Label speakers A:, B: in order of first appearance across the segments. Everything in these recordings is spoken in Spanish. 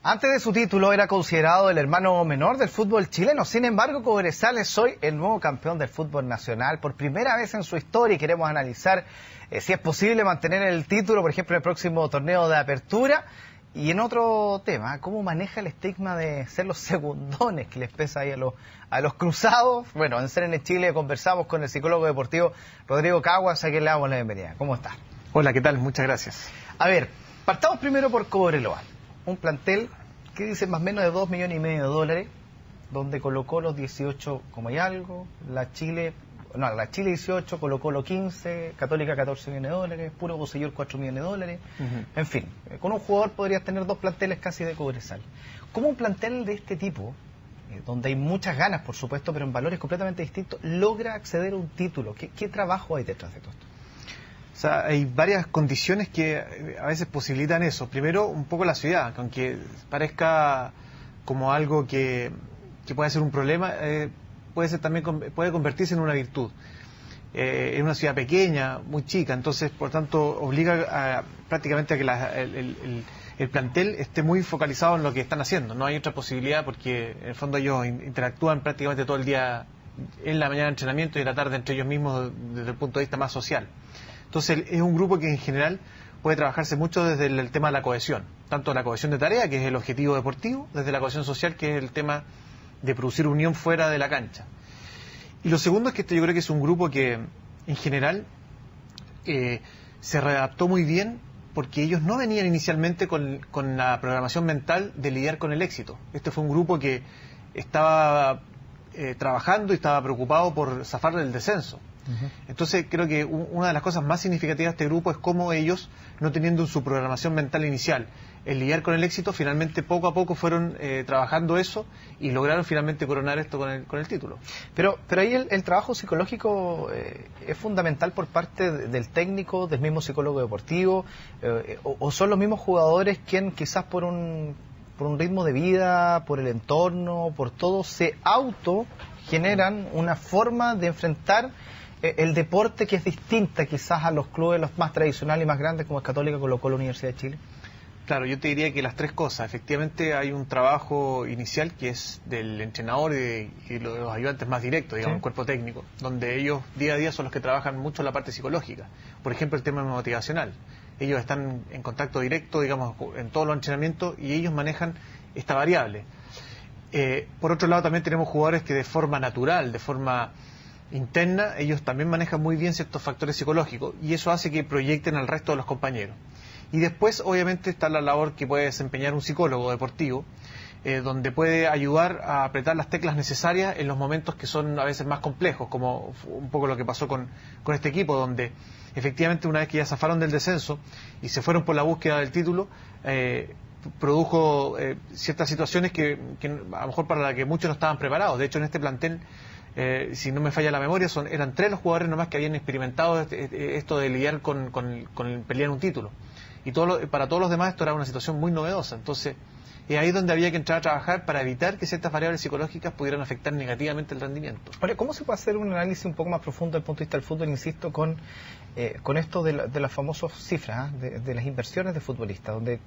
A: Antes de su título era considerado el hermano menor del fútbol chileno. Sin embargo, Cobresal es hoy el nuevo campeón del fútbol nacional. Por primera vez en su historia y queremos analizar si es posible mantener el título, por ejemplo, en el próximo torneo de apertura. Y en otro tema, ¿cómo maneja el estigma de ser los segundones que les pesa ahí a los cruzados? Bueno, en CNN Chile conversamos con el psicólogo deportivo Rodrigo Caguas, a quien le damos la bienvenida. ¿Cómo está?
B: Hola, ¿qué tal? Muchas gracias.
A: A ver, partamos primero por Cobreloa. Un plantel que dice más o menos de $2,5 millones, donde colocó los 18 como hay algo, la Chile 18, Colo-Colo 15, Católica $14 millones, Puro Bocellur $4 millones. En fin, con un jugador podrías tener dos planteles casi de Cobresal. ¿Cómo un plantel de este tipo, donde hay muchas ganas por supuesto, pero en valores completamente distintos, logra acceder a un título? ¿Qué trabajo hay detrás de todo esto?
B: O sea, hay varias condiciones que a veces posibilitan eso. Primero, un poco la ciudad, que aunque parezca como algo que puede ser un problema, puede convertirse en una virtud. Es una ciudad pequeña, muy chica, entonces, por tanto, obliga prácticamente a que el plantel esté muy focalizado en lo que están haciendo. No hay otra posibilidad porque, en el fondo, ellos interactúan prácticamente todo el día, en la mañana de entrenamiento y en la tarde entre ellos mismos desde el punto de vista más social. Entonces es un grupo que en general puede trabajarse mucho desde el tema de la cohesión, tanto la cohesión de tarea, que es el objetivo deportivo, desde la cohesión social, que es el tema de producir unión fuera de la cancha. Y lo segundo es que yo creo que es un grupo que en general se readaptó muy bien porque ellos no venían inicialmente con la programación mental de lidiar con el éxito. Este fue un grupo que estaba trabajando y estaba preocupado por zafar del descenso. Entonces creo que una de las cosas más significativas de este grupo es cómo ellos, no teniendo su programación mental inicial, el lidiar con el éxito, finalmente poco a poco fueron trabajando eso y lograron finalmente coronar esto con el título.
A: Pero ahí el trabajo psicológico es fundamental por parte del técnico, del mismo psicólogo deportivo, o son los mismos jugadores quien quizás por un ritmo de vida, por el entorno, por todo, se generan una forma de enfrentar el deporte que es distinta quizás a los clubes los más tradicionales y más grandes como es Católica, Colo-Colo, Universidad de Chile?
B: Claro, yo te diría que las tres cosas. Efectivamente hay un trabajo inicial que es del entrenador y los ayudantes más directos, digamos, el cuerpo técnico, donde ellos día a día son los que trabajan mucho la parte psicológica. Por ejemplo, el tema motivacional. Ellos están en contacto directo, digamos, en todos los entrenamientos y ellos manejan esta variable. Por otro lado, también tenemos jugadores que de forma natural, de forma interna, ellos también manejan muy bien ciertos factores psicológicos y eso hace que proyecten al resto de los compañeros. Y después, obviamente, está la labor que puede desempeñar un psicólogo deportivo, donde puede ayudar a apretar las teclas necesarias en los momentos que son a veces más complejos, como un poco lo que pasó con este equipo, donde efectivamente una vez que ya zafaron del descenso y se fueron por la búsqueda del título, produjo ciertas situaciones que a lo mejor para las que muchos no estaban preparados. De hecho, en este plantel, si no me falla la memoria, eran 3 los jugadores nomás que habían experimentado esto de lidiar con pelear un título. Y para todos los demás esto era una situación muy novedosa. Entonces, es ahí donde había que entrar a trabajar para evitar que ciertas variables psicológicas pudieran afectar negativamente el rendimiento.
A: Ahora, ¿cómo se puede hacer un análisis un poco más profundo desde el punto de vista del fútbol, insisto, con esto de las famosas cifras, de las inversiones de futbolistas, donde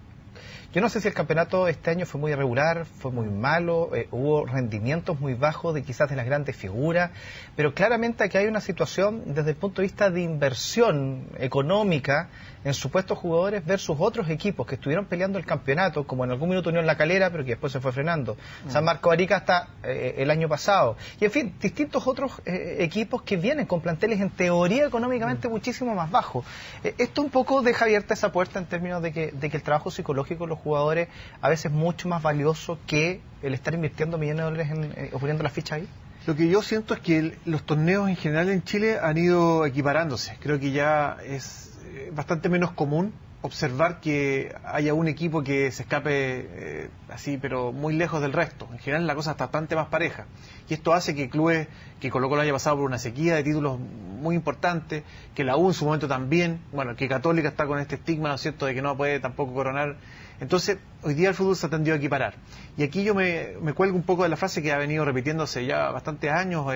A: yo no sé si el campeonato este año fue muy irregular, fue muy malo, hubo rendimientos muy bajos quizás de las grandes figuras, pero claramente aquí hay una situación desde el punto de vista de inversión económica en supuestos jugadores versus otros equipos que estuvieron peleando el campeonato, como en algún minuto Unión La Calera, pero que después se fue frenando. San Marco Arica hasta el año pasado. Y en fin, distintos otros equipos que vienen con planteles en teoría económicamente muchísimo más bajos. Esto un poco deja abierta esa puerta en términos de que el trabajo psicológico de los jugadores a veces es mucho más valioso que el estar invirtiendo millones de dólares o poniendo las fichas ahí.
B: Lo que yo siento es que los torneos en general en Chile han ido equiparándose. Creo que ya es bastante menos común observar que haya un equipo que se escape así, pero muy lejos del resto. En general la cosa está bastante más pareja. Y esto hace que clubes que Colo-Colo haya pasado por una sequía de títulos muy importante, que la U en su momento también, bueno, que Católica está con este estigma, ¿no es cierto?, de que no puede tampoco coronar. Entonces, hoy día el fútbol se ha tendido a equiparar. Y aquí yo me cuelgo un poco de la frase que ha venido repitiéndose ya bastantes años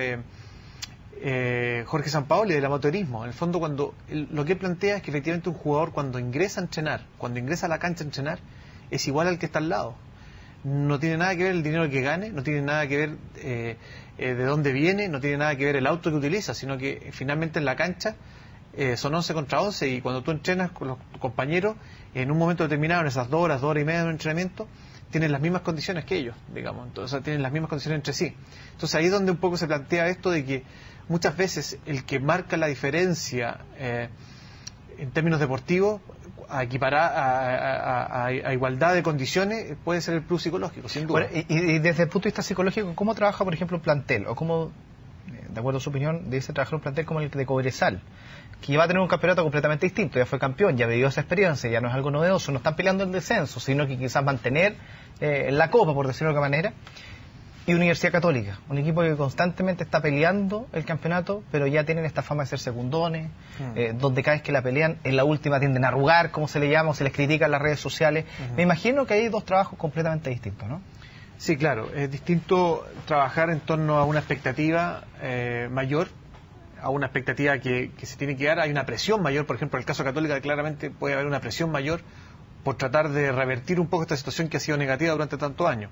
B: Jorge Sampaoli del amateurismo. En el fondo, lo que plantea es que efectivamente un jugador cuando ingresa a entrenar, cuando ingresa a la cancha a entrenar, es igual al que está al lado. no tiene nada que ver el dinero que gane, no tiene nada que ver de dónde viene, no tiene nada que ver el auto que utiliza, sino que finalmente en la cancha son 11 contra 11 y cuando tú entrenas con los compañeros, en un momento determinado, en esas 2 horas y media de un entrenamiento, tienen las mismas condiciones que ellos, digamos, entonces tienen las mismas condiciones entre sí. Entonces ahí es donde un poco se plantea esto de que muchas veces el que marca la diferencia en términos deportivos, a equiparar a igualdad de condiciones, puede ser el plus psicológico, sin duda.
A: Bueno, y desde el punto de vista psicológico, ¿cómo trabaja, por ejemplo, un plantel? ¿O cómo, de acuerdo a su opinión, debe trabajar un plantel como el de Cobresal, que va a tener un campeonato completamente distinto? Ya fue campeón, ya vivió esa experiencia, ya no es algo novedoso, no están peleando el descenso, sino que quizás mantener la copa, por decirlo de alguna manera. Y Universidad Católica, un equipo que constantemente está peleando el campeonato, pero ya tienen esta fama de ser secundones, donde cada vez que la pelean, en la última tienden a arrugar, como se le llama, o se les critica en las redes sociales. Me imagino que hay dos trabajos completamente distintos, ¿no?
B: Sí, claro, es distinto trabajar en torno a una expectativa mayor, a una expectativa que se tiene que dar. Hay una presión mayor, por ejemplo, en el caso de Católica claramente puede haber una presión mayor por tratar de revertir un poco esta situación que ha sido negativa durante tantos años.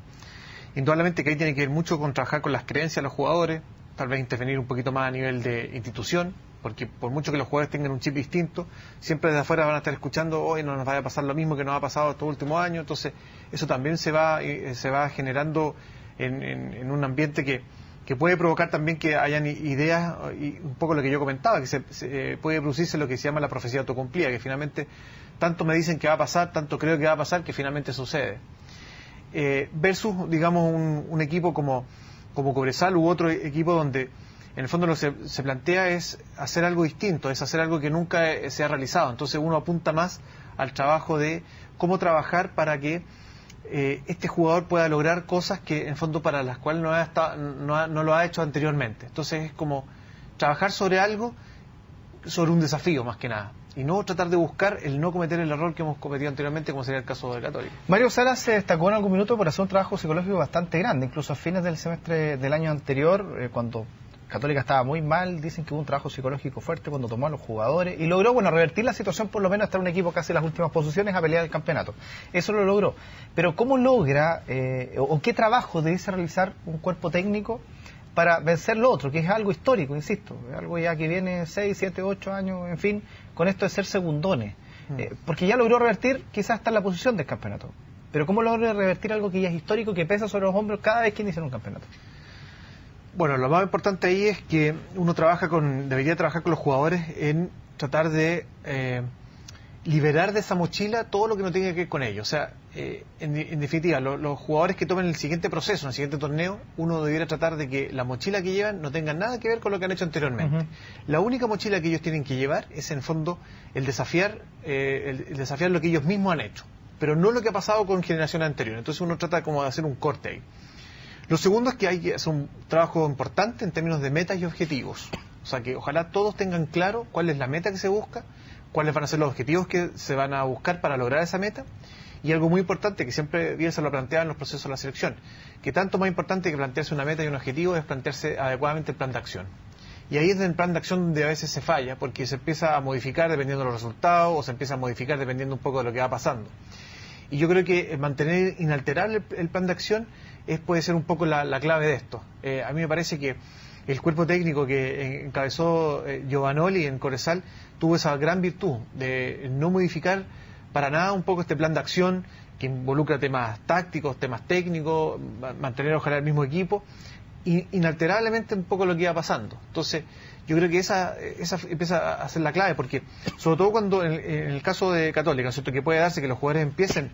B: Indudablemente que ahí tiene que ver mucho con trabajar con las creencias de los jugadores, tal vez intervenir un poquito más a nivel de institución, porque por mucho que los jugadores tengan un chip distinto, siempre desde afuera van a estar escuchando, hoy no nos vaya a pasar lo mismo que nos ha pasado estos últimos años. Entonces eso también se va generando en un ambiente que puede provocar también que hayan ideas, y un poco lo que yo comentaba, que se puede producirse lo que se llama la profecía autocumplida, que finalmente tanto me dicen que va a pasar, tanto creo que va a pasar, que finalmente sucede. Versus, digamos, un equipo como Cobresal u otro equipo donde en el fondo lo que se plantea es hacer algo distinto, es hacer algo que nunca se ha realizado. Entonces uno apunta más al trabajo de cómo trabajar para que este jugador pueda lograr cosas que en el fondo para las cuales no lo ha hecho anteriormente. Entonces es como trabajar sobre algo, sobre un desafío más que nada, y no tratar de buscar el no cometer el error que hemos cometido anteriormente, como sería el caso de Católica.
A: Mario Salas se destacó en algún minuto por hacer un trabajo psicológico bastante grande, incluso a fines del semestre del año anterior, cuando Católica estaba muy mal, dicen que hubo un trabajo psicológico fuerte cuando tomó a los jugadores y logró, revertir la situación, por lo menos estar un equipo casi en las últimas posiciones a pelear el campeonato. Eso lo logró. Pero ¿cómo logra, o qué trabajo debe realizar un cuerpo técnico para vencer lo otro, que es algo histórico, insisto, algo ya que viene 6, 7, 8 años, en fin, con esto de ser segundones? Porque ya logró revertir, quizás está en la posición del campeonato, pero ¿cómo logra revertir algo que ya es histórico, que pesa sobre los hombros cada vez que inicia un campeonato?
B: Bueno, lo más importante ahí es que uno debería trabajar con los jugadores en tratar de liberar de esa mochila todo lo que no tenga que ver con ellos. O sea, en definitiva, los jugadores que tomen el siguiente proceso, en el siguiente torneo, uno debiera tratar de que la mochila que llevan no tenga nada que ver con lo que han hecho anteriormente. La única mochila que ellos tienen que llevar es, en fondo, el desafiar lo que ellos mismos han hecho, pero no lo que ha pasado con generaciones anteriores. Entonces uno trata como de hacer un corte ahí. Lo segundo es que hay que hacer un trabajo importante en términos de metas y objetivos. O sea, que ojalá todos tengan claro cuál es la meta que se busca, cuáles van a ser los objetivos que se van a buscar para lograr esa meta. Y algo muy importante que siempre bien se lo planteaba en los procesos de la selección, que tanto más importante que plantearse una meta y un objetivo es plantearse adecuadamente el plan de acción. Y ahí es en el plan de acción donde a veces se falla, porque se empieza a modificar dependiendo de los resultados, o se empieza a modificar dependiendo un poco de lo que va pasando. Y yo creo que mantener inalterable el plan de acción puede ser un poco la clave de esto. A mí me parece que el cuerpo técnico que encabezó Giovanoli en Cobresal tuvo esa gran virtud de no modificar para nada un poco este plan de acción que involucra temas tácticos, temas técnicos, mantener ojalá el mismo equipo, y inalterablemente un poco lo que iba pasando. Entonces yo creo que esa empieza a ser la clave, porque sobre todo cuando en el caso de Católica, ¿cierto?, que puede darse que los jugadores empiecen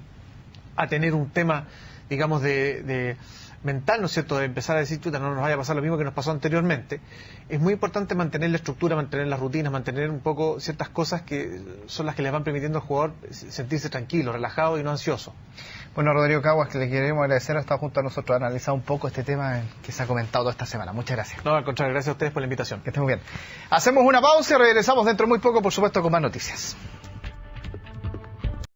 B: a tener un tema, digamos, de mental, ¿no es cierto?, de empezar a decir, chuta, no nos vaya a pasar lo mismo que nos pasó anteriormente. Es muy importante mantener la estructura, mantener las rutinas, mantener un poco ciertas cosas que son las que le van permitiendo al jugador sentirse tranquilo, relajado y no ansioso.
A: Bueno, Rodrigo Caguas, que le queremos agradecer, ha estado junto a nosotros a analizar un poco este tema que se ha comentado toda esta semana. Muchas gracias.
B: No, al contrario, gracias a ustedes por la invitación.
A: Que estén muy bien. Hacemos una pausa y regresamos dentro de muy poco, por supuesto, con más noticias.